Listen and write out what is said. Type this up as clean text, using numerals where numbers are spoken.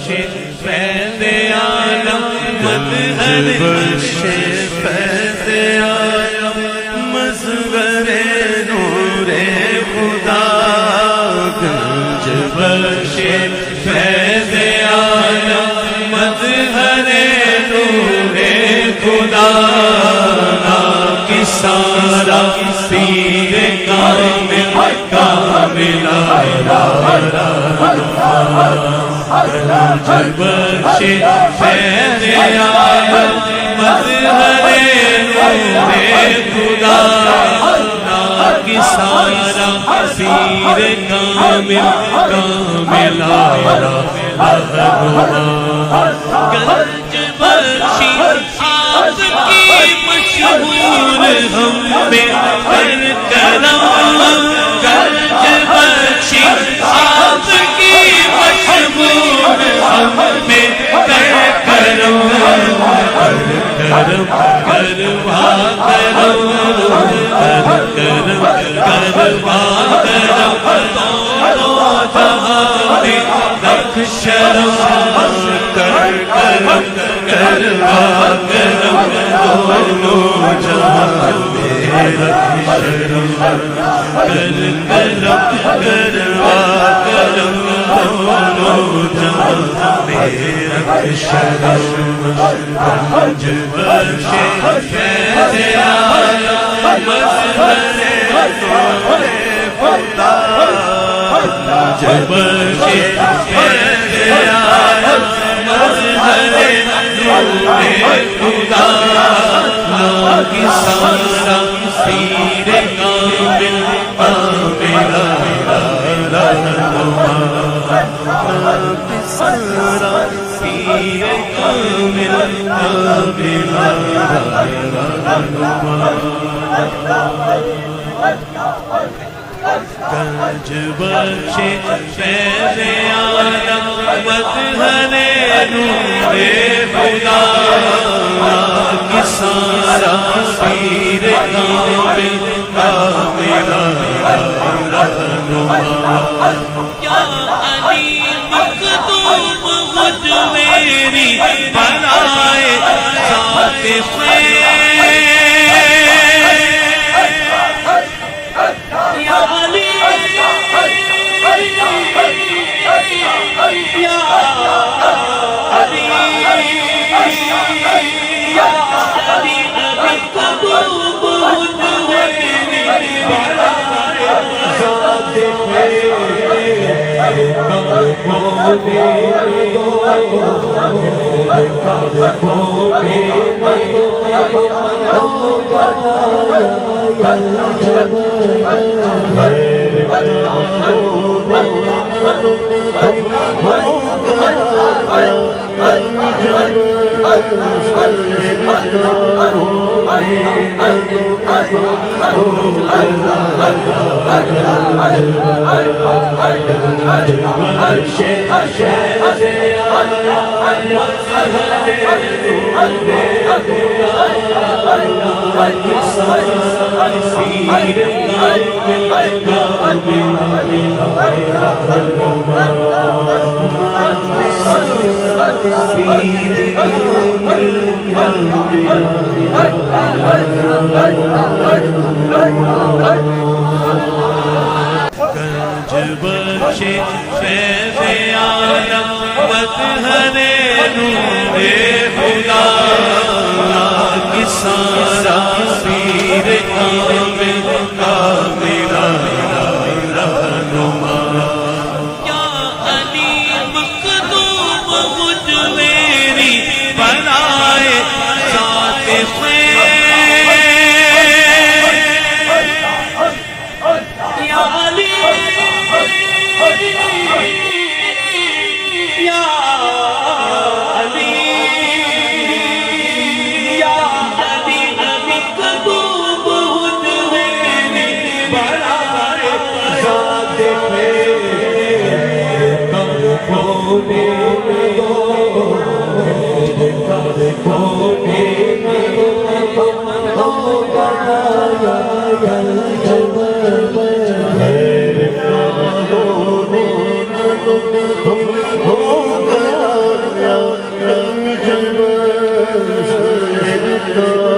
فیض عالم مظہر فیض عالم مظہر نور خدا گنج بخش فیض عالم مظہر نور خدا کی سارا پیر کامل کامل گنج بخش فیض عالم مظہر نور خدا کی سارا پیر کامل کامل گنج بخشی آپ کی مشہور ہم پہ کر کرم گنج بخشی آپ کی مشہور ہم پہ کر کرم کرم کروا کرم کرم کروا کرم دونوں جہاں میں رکھ شرم کر کرم کروا کرم دونوں جہاں میں رکھ شرم کر کرم کروا کرم دونوں جہاں میں رکھ شرم گنج بخش فیض عالم مظہر نور خدا گنج بخش فیض عالم مظہر نور خدا کی سارا پیر کامل کامل رہنما کی سارا پیر کامل کامل رہنما گنج بخش فیض عالم مظہر نور خدا کی سارا پیر کامل کامل رہنما یا علی مخدوم مجھ میری بنائے ذات خیر یا علی یا علی یا علی مخدوم مجھ میری بنائے ذات گنج بخش فیض عالم مظہر نور خدا کی سارا پیر کامل کامل رہنما یا علی مخدوم مجھ میری بنائے ذات خیر یا علی یا علی یا علی مخدوم مجھ میرے تو